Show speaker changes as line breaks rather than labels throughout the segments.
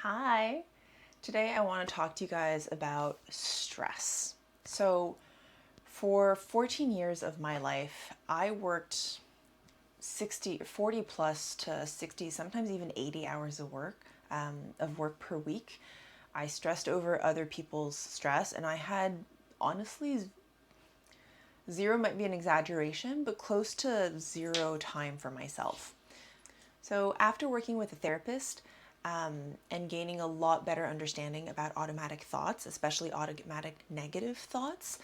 Hi. Today I want to talk to you guys about stress. So, for 14 years of my life, I worked 40 plus to 60, sometimes even 80 hours of work per week. I stressed over other people's stress, and I had honestly zero might be an exaggeration, but close to zero time for myself. So, after working with a therapist and gaining a lot better understanding about automatic thoughts, especially automatic negative thoughts,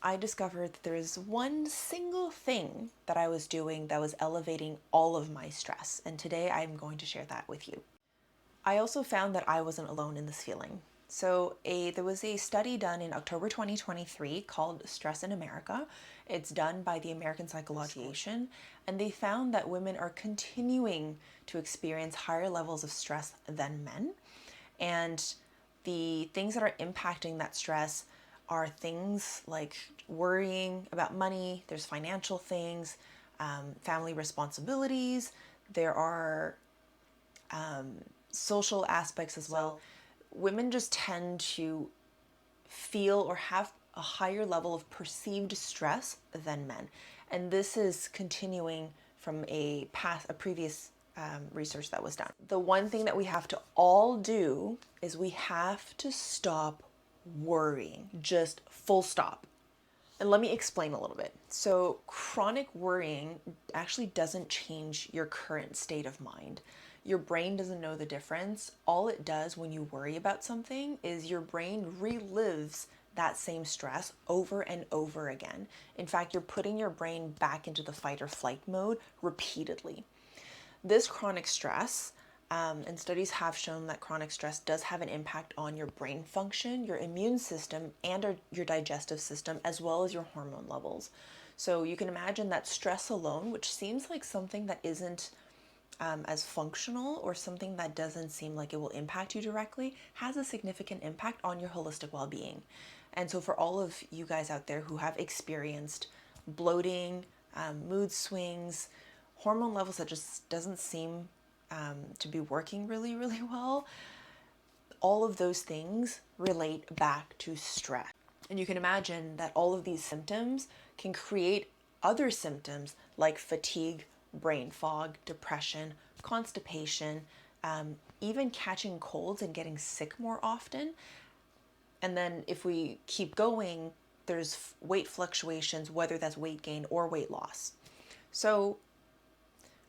I discovered that there is one single thing that I was doing that was elevating all of my stress. And today I'm going to share that with you. I also found that I wasn't alone in this feeling. There was a study done in October 2023 called Stress in America. It's done by the American Psychological Association, and they found that women are continuing to experience higher levels of stress than men. And the things that are impacting that stress are things like worrying about money, there's financial things, family responsibilities, there are social aspects as well. Women just tend to feel or have a higher level of perceived stress than men. And this is continuing from a previous research that was done. The one thing that we have to all do is we have to stop worrying, just full stop. And let me explain a little bit. So, chronic worrying actually doesn't change your current state of mind. Your brain doesn't know the difference. All it does when you worry about something is your brain relives that same stress over and over again. In fact, you're putting your brain back into the fight or flight mode repeatedly. This chronic stress, and studies have shown that chronic stress does have an impact on your brain function, your immune system, and your digestive system, as well as your hormone levels. So you can imagine that stress alone, which seems like something that isn't as functional or something that doesn't seem like it will impact you directly, has a significant impact on your holistic well-being. And so for all of you guys out there who have experienced bloating, mood swings, hormone levels that just doesn't seem to be working really, really well, all of those things relate back to stress. And you can imagine that all of these symptoms can create other symptoms like fatigue, brain fog, depression, constipation, even catching colds and getting sick more often. And then if we keep going, there's weight fluctuations, whether that's weight gain or weight loss. So,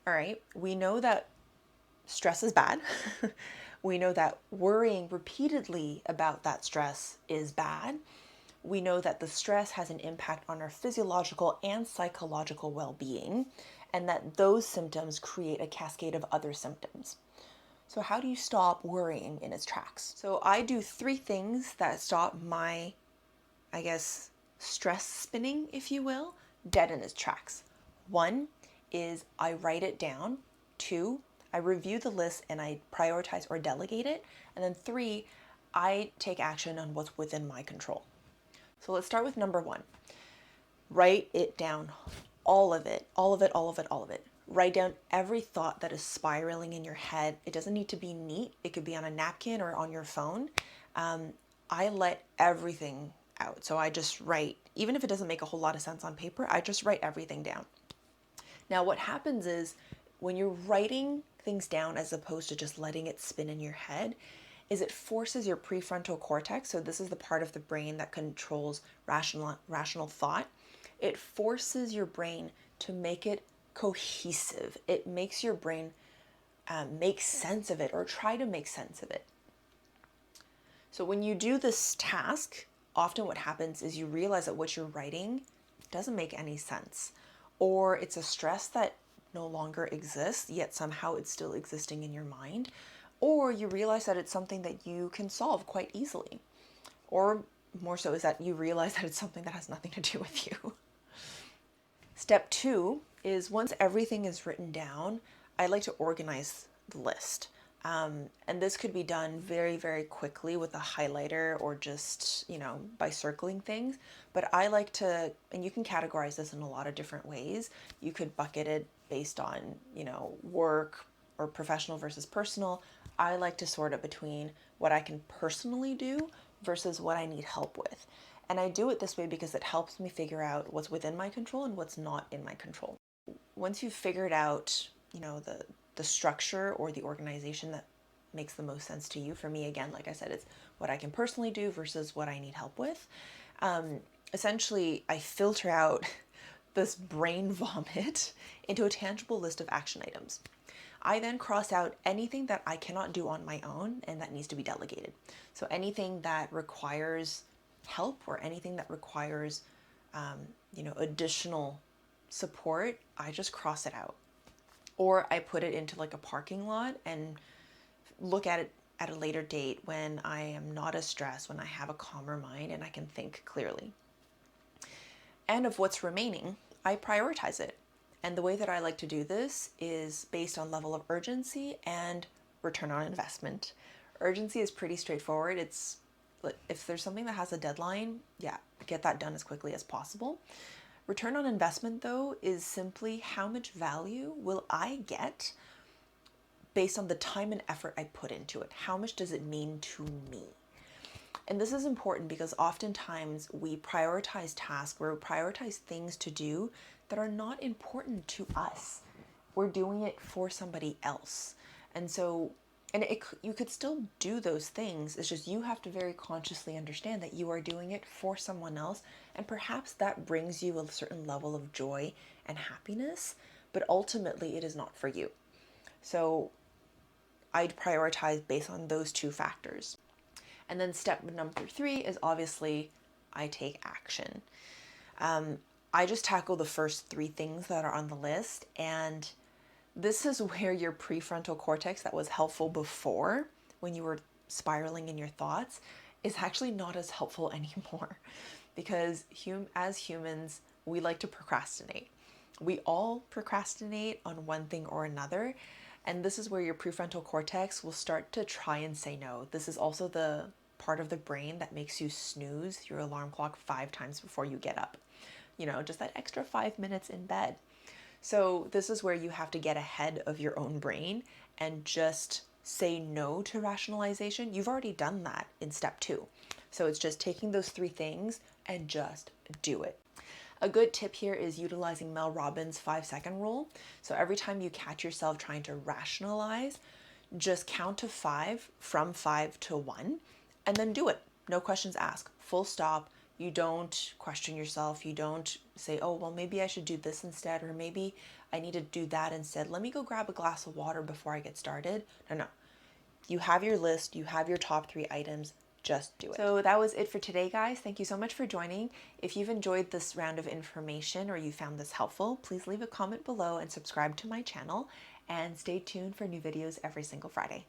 all right, we know that stress is bad. We know that worrying repeatedly about that stress is bad. We know that the stress has an impact on our physiological and psychological well-being, and that those symptoms create a cascade of other symptoms. So how do you stop worrying in its tracks? So I do 3 things that stop my, stress spinning, if you will, dead in its tracks. 1 is I write it down. 2, I review the list and I prioritize or delegate it. And then 3, I take action on what's within my control. So let's start with number 1. Write it down. All of it, all of it, all of it, all of it. Write down every thought that is spiraling in your head. It doesn't need to be neat. It could be on a napkin or on your phone. I let everything out. So I just write, even if it doesn't make a whole lot of sense on paper, I just write everything down. Now, what happens is when you're writing things down as opposed to just letting it spin in your head, is it forces your prefrontal cortex, so this is the part of the brain that controls rational thought, it forces your brain to make it cohesive. It makes your brain make sense of it or try to make sense of it. So when you do this task, often what happens is you realize that what you're writing doesn't make any sense, or it's a stress that no longer exists, yet somehow it's still existing in your mind, or you realize that it's something that you can solve quite easily, or more so is that you realize that it's something that has nothing to do with you. Step 2 is once everything is written down, I like to organize the list. And this could be done very, very quickly with a highlighter or just, by circling things. But I like to, and you can categorize this in a lot of different ways. You could bucket it based on, work or professional versus personal, I like to sort it between what I can personally do versus what I need help with. And I do it this way because it helps me figure out what's within my control and what's not in my control. Once you've figured out, the structure or the organization that makes the most sense to you. For me, again, like I said, it's what I can personally do versus what I need help with. Essentially, I filter out this brain vomit into a tangible list of action items. I then cross out anything that I cannot do on my own and that needs to be delegated. So anything that requires help or anything that requires, additional support, I just cross it out. Or I put it into like a parking lot and look at it at a later date when I am not as stressed, when I have a calmer mind and I can think clearly. And of what's remaining, I prioritize it. And the way that I like to do this is based on level of urgency and return on investment. Urgency is pretty straightforward. It's if there's something that has a deadline, yeah, get that done as quickly as possible. Return on investment, though, is simply how much value will I get based on the time and effort I put into it? How much does it mean to me? And this is important because oftentimes we prioritize tasks, we prioritize things to do that are not important to us. We're doing it for somebody else. And so, you could still do those things. It's just you have to very consciously understand that you are doing it for someone else. And perhaps that brings you a certain level of joy and happiness, but ultimately it is not for you. So I'd prioritize based on those two factors. And then step number 3 is obviously I take action. I just tackle the first 3 things that are on the list, and this is where your prefrontal cortex that was helpful before when you were spiraling in your thoughts is actually not as helpful anymore, because as humans, we like to procrastinate. We all procrastinate on one thing or another, and this is where your prefrontal cortex will start to try and say no. This is also the part of the brain that makes you snooze your alarm clock 5 times before you get up. Just that extra 5 minutes in bed. So this is where you have to get ahead of your own brain and just say no to rationalization. You've already done that in step 2. So it's just taking those 3 things and just do it. A good tip here is utilizing Mel Robbins' 5-second rule. So every time you catch yourself trying to rationalize, just count to 5 from 5 to 1 and then do it. No questions asked. Full stop. You don't question yourself. You don't say, oh, well, maybe I should do this instead, or maybe I need to do that instead. Let me go grab a glass of water before I get started. No. You have your list. You have your top 3 items. Just do it. So that was it for today, guys. Thank you so much for joining. If you've enjoyed this round of information or you found this helpful, please leave a comment below and subscribe to my channel, and stay tuned for new videos every single Friday.